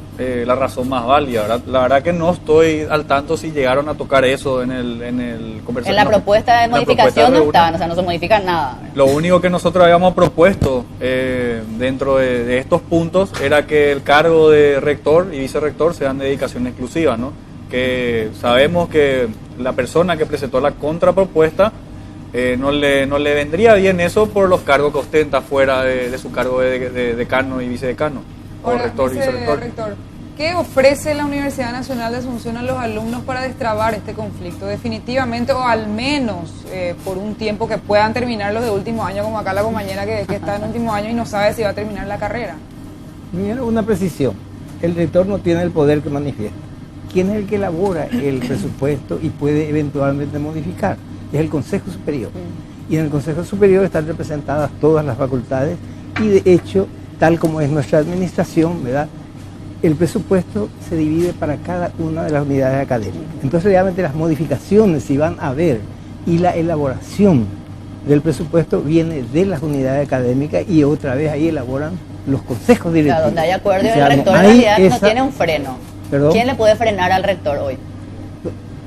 razón más válida, ¿verdad? La verdad que no estoy al tanto si llegaron a tocar eso en el En la propuesta de modificación no estaban, o sea, no se modifica nada. Lo único que nosotros habíamos propuesto dentro de estos puntos era que el cargo de rector y vicerrector sean de dedicación exclusiva, ¿no? Que sabemos que la persona que presentó la contrapropuesta no le vendría bien eso por los cargos que ostenta fuera de su cargo de decano y vicedecano, o Ahora, rector y vicerrector. Rector, ¿qué ofrece la Universidad Nacional de Asunción a los alumnos para destrabar este conflicto? Definitivamente, o al menos por un tiempo que puedan terminar los de último año, como acá la compañera que está en último año y no sabe si va a terminar la carrera. Primero, una precisión. El rector no tiene el poder que manifiesta. ¿Quién es el que elabora el presupuesto y puede eventualmente modificar? Es el Consejo Superior. Y en el Consejo Superior están representadas todas las facultades y de hecho, tal como es nuestra administración, ¿verdad?, el presupuesto se divide para cada una de las unidades académicas. Entonces realmente las modificaciones, si van a ver, y la elaboración del presupuesto viene de las unidades académicas y otra vez ahí elaboran los consejos directivos. O sea, donde hay acuerdo O sea, y el rector no en hay realidad no esa- tiene un freno. ¿Perdón? ¿Quién le puede frenar al rector hoy?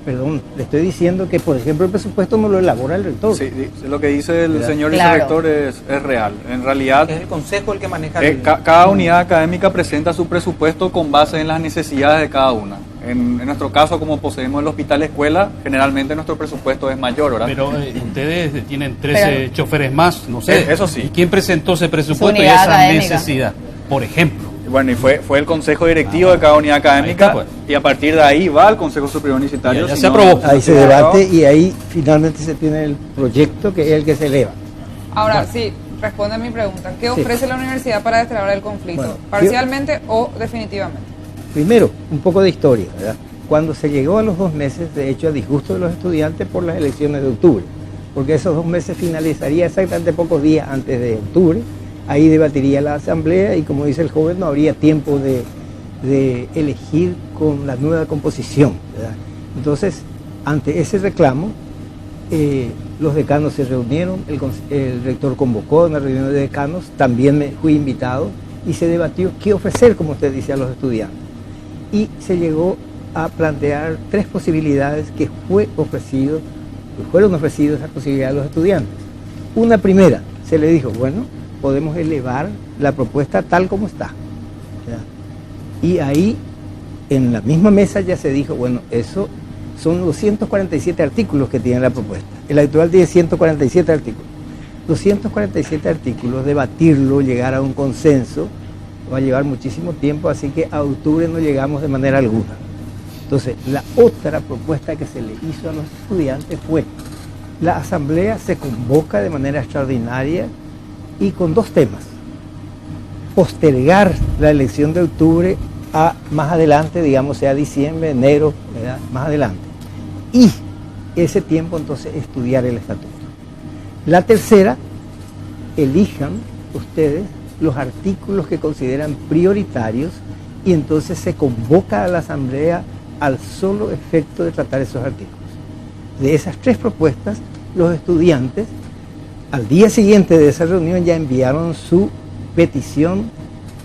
Perdón, le estoy diciendo que, por ejemplo, el presupuesto no lo elabora el rector. Sí, lo que dice el señor Claro. vicerrector es real. En realidad, Es el consejo el que maneja cada unidad académica presenta su presupuesto con base en las necesidades de cada una. En nuestro caso, como poseemos el hospital escuela, generalmente nuestro presupuesto es mayor, ¿verdad? Pero ustedes tienen 13 Pero- choferes más, no sé. Eso sí. ¿Y quién presentó ese presupuesto y unidad esa académica. necesidad? Por ejemplo. Bueno, y fue el consejo directivo de cada unidad académica, Ahí está, pues. y a partir de ahí va al Consejo Superior Universitario. Ya si se no- aprobó. Ahí se debate y ahí finalmente se tiene el proyecto que es el que se eleva. Ahora, sí, responde a mi pregunta. ¿Qué Sí. ofrece la universidad para destrabar el conflicto? Bueno, ¿Parcialmente o definitivamente? Primero, un poco de historia, ¿verdad? Cuando se llegó a los 2 meses, de hecho, a disgusto de los estudiantes por las elecciones de octubre, porque esos 2 meses finalizaría exactamente pocos días antes de octubre, ahí debatiría la asamblea y, como dice el joven, no habría tiempo de elegir con la nueva composición, ¿verdad? Entonces, ante ese reclamo, los decanos se reunieron, el rector convocó una reunión de decanos, también me fui invitado y se debatió qué ofrecer, como usted dice, a los estudiantes. Y se llegó a plantear tres posibilidades que fueron ofrecidas esas posibilidades a los estudiantes. Una primera, se le dijo, bueno, podemos elevar la propuesta tal como está. ¿Ya? Y ahí, en la misma mesa ya se dijo, bueno, eso son 247 artículos que tiene la propuesta. El actual tiene 147 artículos. 247 artículos, debatirlo, llegar a un consenso, va a llevar muchísimo tiempo, así que a octubre no llegamos de manera alguna. Entonces, la otra propuesta que se le hizo a los estudiantes fue, la asamblea se convoca de manera extraordinaria y con dos temas. Postergar la elección de octubre a más adelante, digamos sea diciembre, enero, ¿verdad? Más adelante. Y ese tiempo entonces estudiar el estatuto. La tercera, elijan ustedes los artículos que consideran prioritarios y entonces se convoca a la asamblea al solo efecto de tratar esos artículos. De esas tres propuestas, los estudiantes al día siguiente de esa reunión ya enviaron su petición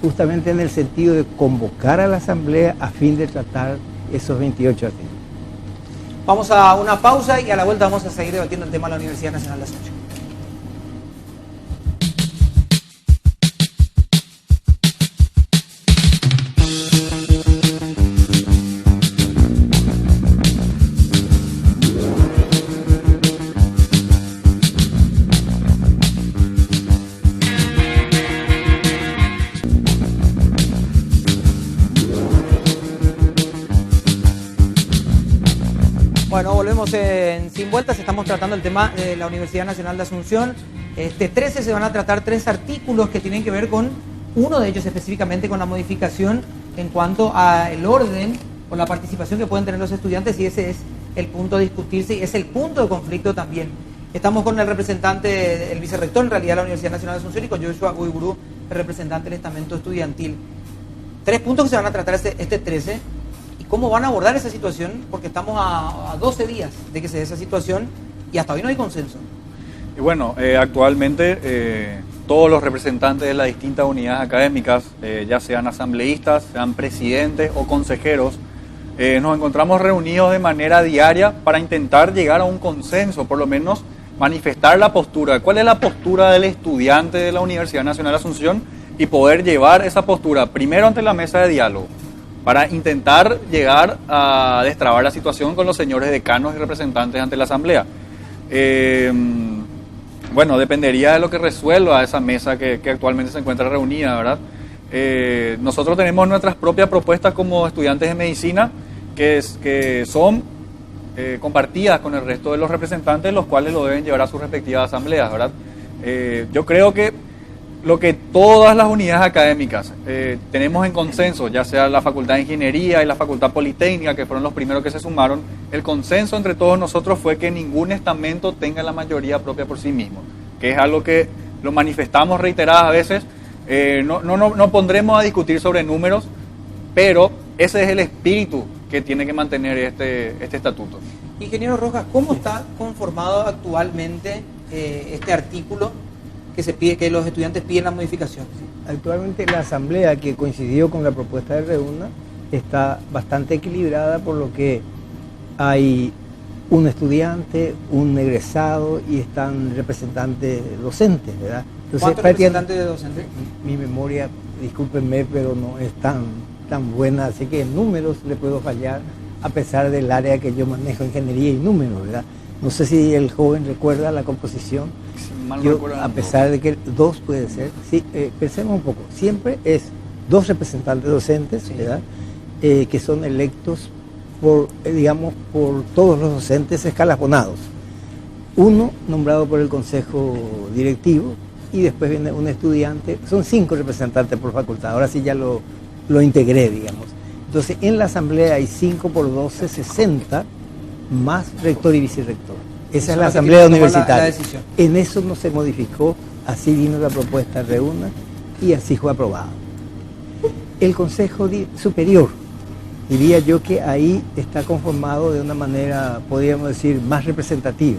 justamente en el sentido de convocar a la asamblea a fin de tratar esos 28 artículos. Vamos a una pausa y a la vuelta vamos a seguir debatiendo el tema de la Universidad Nacional de Asunción. Bueno, volvemos en Sin Vueltas, estamos tratando el tema de la Universidad Nacional de Asunción. Este 13 se van a tratar 3 artículos que tienen que ver con, uno de ellos específicamente con la modificación en cuanto al orden o la participación que pueden tener los estudiantes, y ese es el punto a discutirse y es el punto de conflicto también. Estamos con el representante, el vicerrector en realidad de la Universidad Nacional de Asunción, y con Joshua Uiguru, el representante del estamento estudiantil. 3 puntos que se van a tratar este 13. ¿Cómo van a abordar esa situación? Porque estamos a 12 días de que se dé esa situación y hasta hoy no hay consenso. Y bueno, actualmente todos los representantes de las distintas unidades académicas, ya sean asambleístas, sean presidentes o consejeros, nos encontramos reunidos de manera diaria para intentar llegar a un consenso, por lo menos manifestar la postura. ¿Cuál es la postura del estudiante de la Universidad Nacional de Asunción? Y poder llevar esa postura primero ante la mesa de diálogo, para intentar llegar a destrabar la situación con los señores decanos y representantes ante la Asamblea. Bueno, dependería de lo que resuelva esa mesa que actualmente se encuentra reunida, ¿verdad? Nosotros tenemos nuestras propias propuestas como estudiantes de medicina que son compartidas con el resto de los representantes, los cuales lo deben llevar a sus respectivas asambleas, ¿verdad? Yo creo que lo que todas las unidades académicas tenemos en consenso, ya sea la Facultad de Ingeniería y la Facultad Politécnica, que fueron los primeros que se sumaron, el consenso entre todos nosotros fue que ningún estamento tenga la mayoría propia por sí mismo, que es algo que lo manifestamos reiteradas veces. No pondremos a discutir sobre números, pero ese es el espíritu que tiene que mantener este estatuto. Ingeniero Rojas, ¿cómo está conformado actualmente este artículo que se pide, que los estudiantes piden la modificación? Actualmente la asamblea, que coincidió con la propuesta de Reúna, está bastante equilibrada, por lo que hay un estudiante, un egresado y están representantes docentes, ¿verdad? Entonces, ¿cuántos representantes de docentes? Mi memoria, discúlpenme, pero no es tan buena, así que en números le puedo fallar, a pesar del área que yo manejo, ingeniería y números, ¿verdad? No sé si el joven recuerda la composición. Yo, a pesar de que 2 puede ser, sí, pensemos un poco, siempre es 2 representantes docentes, sí, ¿verdad? Que son electos por todos los docentes escalafonados. Uno nombrado por el consejo directivo y después viene un estudiante. Son 5 representantes por facultad, ahora sí ya lo integré, digamos. Entonces en la asamblea hay 5 por 12, 60, más rector y vicerrector. Esa es la asamblea universitaria. En eso no se modificó, así vino la propuesta Reúna y así fue aprobado. El Consejo Superior, diría yo que ahí está conformado de una manera, podríamos decir, más representativa,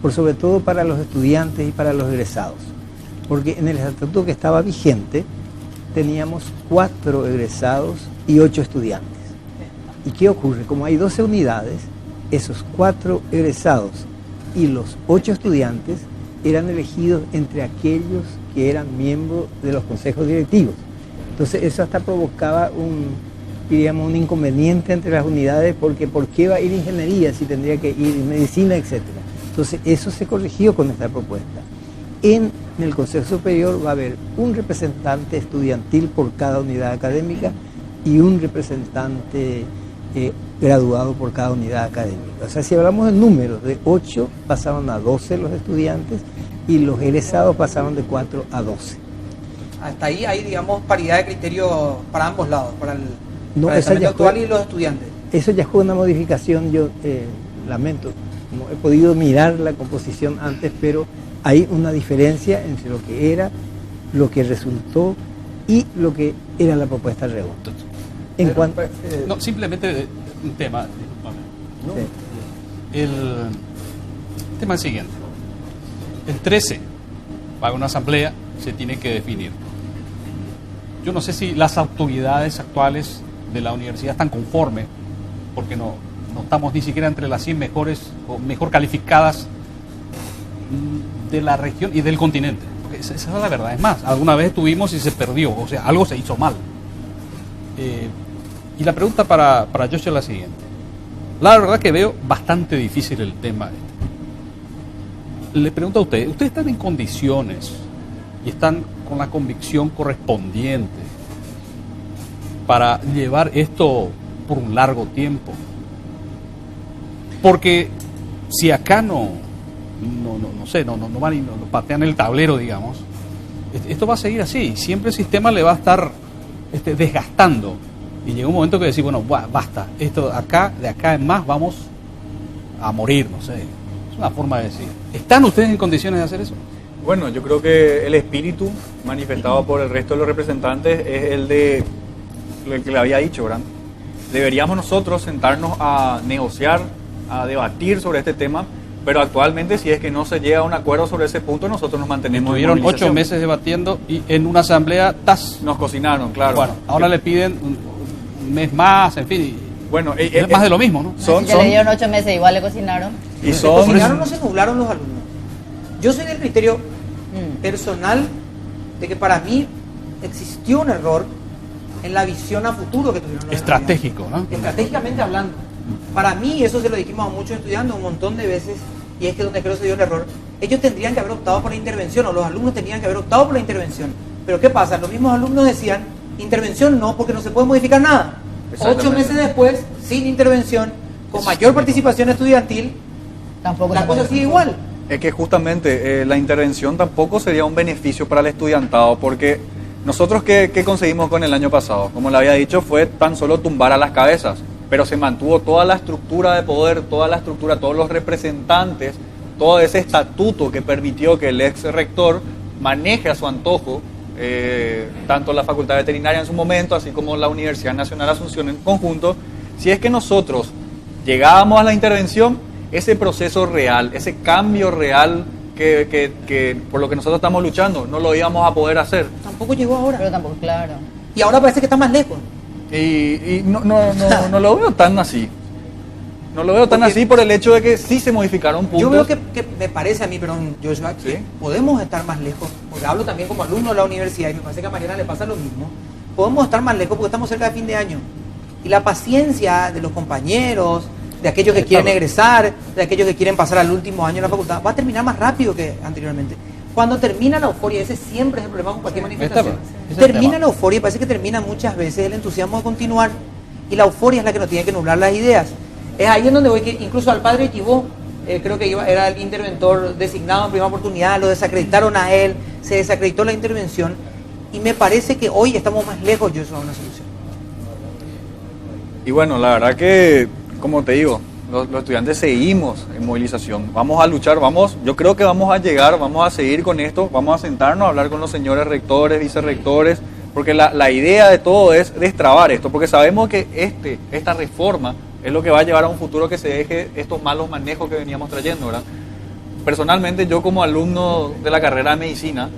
por sobre todo para los estudiantes y para los egresados, porque en el estatuto que estaba vigente teníamos 4 egresados y 8 estudiantes. ¿Y qué ocurre? Como hay 12 unidades, esos 4 egresados y los 8 estudiantes eran elegidos entre aquellos que eran miembros de los consejos directivos. Entonces eso hasta provocaba diríamos, un inconveniente entre las unidades, porque ¿por qué va a ir ingeniería si tendría que ir medicina, etcétera? Entonces eso se corrigió con esta propuesta. En el Consejo Superior va a haber un representante estudiantil por cada unidad académica y un representante graduado por cada unidad académica. O sea, si hablamos de números, de 8 pasaron a 12 los estudiantes y los egresados pasaron de 4 a 12. Hasta ahí hay, digamos, paridad de criterio para ambos lados, para el No, esa estamento ya actual fue- y los estudiantes. Eso ya fue una modificación, yo lamento, no he podido mirar la composición antes, pero hay una diferencia entre lo que era, lo que resultó y lo que era la propuesta real. En cuanto No, simplemente un tema, discúlpame. El tema es el siguiente. El 13 va a haber una asamblea, se tiene que definir. Yo no sé si las autoridades actuales de la universidad están conformes, porque no estamos ni siquiera entre las 100 mejores o mejor calificadas de la región y del continente. Porque esa es la verdad. Es más, alguna vez estuvimos y se perdió, o sea, algo se hizo mal. Y la pregunta para Josh es la siguiente. La verdad que veo bastante difícil el tema. Le pregunto a ustedes, ¿ustedes están en condiciones y están con la convicción correspondiente para llevar esto por un largo tiempo? Porque si acá no van y no patean el tablero, digamos, esto va a seguir así. Siempre el sistema le va a estar desgastando. Y llega un momento que decir, bueno, basta, esto de acá en más vamos a morir, no sé. Es una forma de decir. ¿Están ustedes en condiciones de hacer eso? Bueno, yo creo que el espíritu manifestado por el resto de los representantes es el de lo que le había dicho, ¿verdad? Deberíamos nosotros sentarnos a negociar, a debatir sobre este tema, pero actualmente si es que no se llega a un acuerdo sobre ese punto, nosotros nos mantenemos en Estuvieron 8 movilización. meses debatiendo y en una asamblea, ¡tas! Nos cocinaron, claro. Bueno, ahora le piden un mes más, en fin, y Bueno, es más de lo mismo, ¿no? son, Ya le dieron 8 meses, igual le cocinaron. y ¿Se son, cocinaron o no se nublaron los alumnos? Yo soy del criterio personal de que para mí existió un error en la visión a futuro que tuvieron los Estratégico, ¿no? estratégicamente hablando. Para mí, eso se lo dijimos a muchos estudiantes un montón de veces, y es que donde creo se dio el error, ellos tendrían que haber optado por la intervención, o los alumnos tendrían que haber optado por la intervención. Pero ¿qué pasa? Los mismos alumnos decían, intervención no, porque no se puede modificar nada. 8 meses después, sin intervención, con mayor participación estudiantil, Tampoco la se cosa puede. sigue igual. es que justamente la intervención tampoco sería un beneficio para el estudiantado, porque nosotros ¿qué conseguimos con el año pasado? Como le había dicho, fue tan solo tumbar a las cabezas, pero se mantuvo toda la estructura de poder, toda la estructura, todos los representantes, todo ese estatuto que permitió que el ex rector maneje a su antojo tanto la Facultad Veterinaria en su momento, así como la Universidad Nacional Asunción en conjunto. Si es que nosotros llegábamos a la intervención, ese proceso real, ese cambio real que por lo que nosotros estamos luchando, no lo íbamos a poder hacer. Tampoco llegó ahora. Pero tampoco, claro. Y ahora parece que está más lejos. Y no lo veo tan así. No lo veo tan Porque- así por el hecho de que sí se modificaron puntos. Yo veo que me parece a mí, perdón, Joshua, que Sí. podemos estar más lejos, porque hablo también como alumno de la universidad y me parece que a Mariana le pasa lo mismo. Podemos estar más lejos porque estamos cerca de fin de año. Y la paciencia de los compañeros, de aquellos que quieren egresar, de aquellos que quieren pasar al último año en la facultad, va a terminar más rápido que anteriormente. Cuando termina la euforia, ese siempre es el problema con cualquier manifestación. Ese es el Termina tema. la euforia y parece que termina muchas veces el entusiasmo de continuar. Y la euforia es la que nos tiene que nublar las ideas. Es ahí en donde voy, que incluso al padre Equivó, creo que era el interventor designado en primera oportunidad, lo desacreditaron a él, se desacreditó la intervención, y me parece que hoy estamos más lejos, yo, eso, de una solución. Y bueno, la verdad que, como te digo, los estudiantes seguimos en movilización. Vamos a luchar, yo creo que vamos a llegar, vamos a seguir con esto, vamos a sentarnos a hablar con los señores rectores, vicerrectores, porque la idea de todo es destrabar esto, porque sabemos que esta reforma es lo que va a llevar a un futuro que se deje estos malos manejos que veníamos trayendo, ¿verdad? Personalmente, yo como alumno de la carrera de medicina,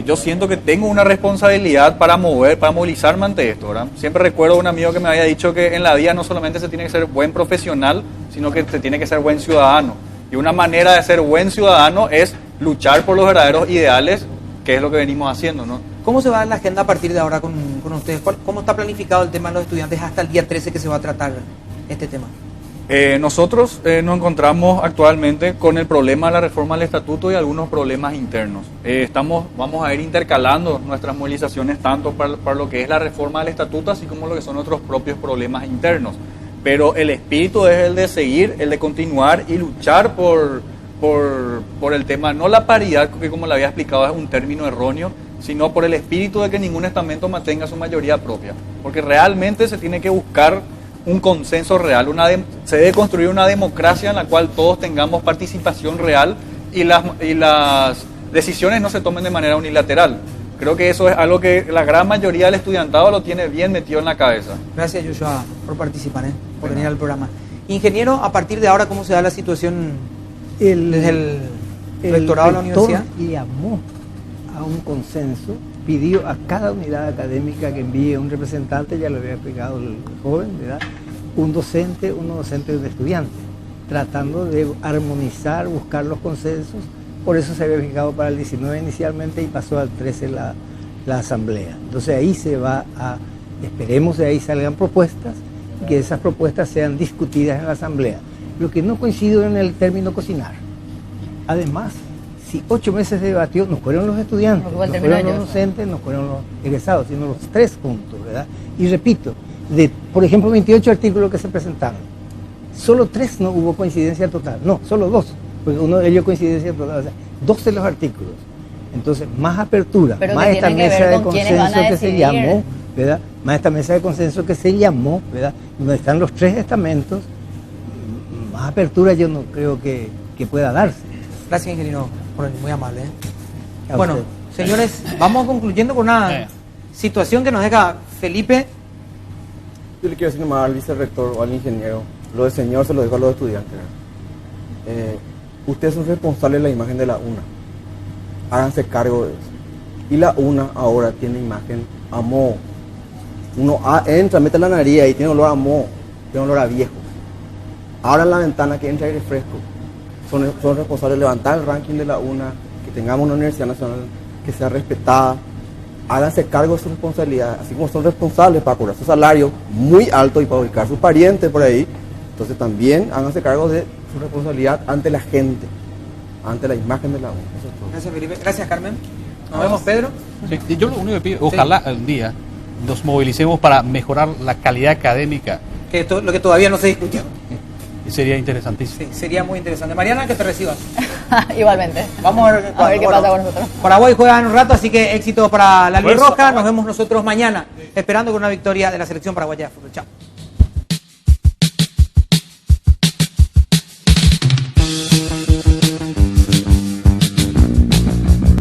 yo siento que tengo una responsabilidad para movilizarme ante esto, ¿verdad? Siempre recuerdo a un amigo que me había dicho que en la vida no solamente se tiene que ser buen profesional, sino que se tiene que ser buen ciudadano. Y una manera de ser buen ciudadano es luchar por los verdaderos ideales, que es lo que venimos haciendo, ¿no? ¿Cómo se va la agenda a partir de ahora con ustedes? ¿Cómo está planificado el tema de los estudiantes hasta el día 13 que se va a tratar este tema? Nosotros nos encontramos actualmente con el problema de la reforma del estatuto y algunos problemas internos. Vamos a ir intercalando nuestras movilizaciones tanto para lo que es la reforma del estatuto, así como lo que son nuestros propios problemas internos. Pero el espíritu es el de seguir, el de continuar y luchar por el tema, no la paridad, que como le había explicado es un término erróneo, sino por el espíritu de que ningún estamento mantenga su mayoría propia. Porque realmente se tiene que buscar un consenso real, se debe construir una democracia en la cual todos tengamos participación real y las decisiones no se tomen de manera unilateral. Creo que eso es algo que la gran mayoría del estudiantado lo tiene bien metido en la cabeza. Gracias, Joshua, por participar, por venir al programa. Ingeniero, a partir de ahora, ¿cómo se da la situación desde el rectorado de la universidad? Llamó a un consenso, pidió a cada unidad académica que envíe un representante, ya lo había explicado el joven, ¿verdad? Un docente y un estudiante, tratando de armonizar, buscar los consensos. Por eso se había fijado para el 19 inicialmente y pasó al 13 la asamblea. Entonces ahí se va esperemos de ahí salgan propuestas y que esas propuestas sean discutidas en la asamblea. Lo que no coincidió en el término cocinar. Además, si 8 meses se debatió, no fueron los estudiantes, no fueron los docentes, no fueron los egresados, sino los 3 puntos, ¿verdad? Y repito, por ejemplo, 28 artículos que se presentaron, solo 3 no hubo coincidencia total, no, solo 2, porque uno de ellos coincidencia total, o sea, 12 los artículos. Entonces, más apertura, pero más esta mesa de consenso que se llamó, ¿verdad? Más esta mesa de consenso que se llamó, ¿verdad? Donde están los 3 estamentos, más apertura yo no creo que pueda darse. Gracias, ingeniero, muy amable. A Bueno, usted. señores, vamos concluyendo con una situación que nos deja Felipe. Yo le quiero decir nomás al vicerrector o al ingeniero, lo del señor se lo dejo a los estudiantes. Ustedes son responsables de la imagen de la UNA. Háganse cargo de eso. Y la UNA ahora tiene imagen a moho. Uno entra, mete la nariz y tiene olor a moho, tiene olor a viejo. Abran la ventana que entre aire fresco. Son responsables de levantar el ranking de la UNA, que tengamos una universidad nacional que sea respetada. Háganse cargo de su responsabilidad, así como son responsables para cobrar su salario muy alto y para ubicar a sus parientes por ahí. Entonces también háganse cargo de su responsabilidad ante la gente, ante la imagen de la UNA. Eso es todo. Gracias, Felipe. Gracias, Carmen. Nos vemos, Pedro. Sí, yo lo único que pido, ojalá un día nos movilicemos para mejorar la calidad académica. Que lo que todavía no se discutió. Y sería interesantísimo. Sí, sería muy interesante. Mariana, que te recibas. Igualmente. Vamos a ver, qué pasa con nosotros. Paraguay juega en un rato, así que éxito para la albirroja. Nos vemos nosotros mañana, esperando con una victoria de la selección paraguaya de fútbol. Chao.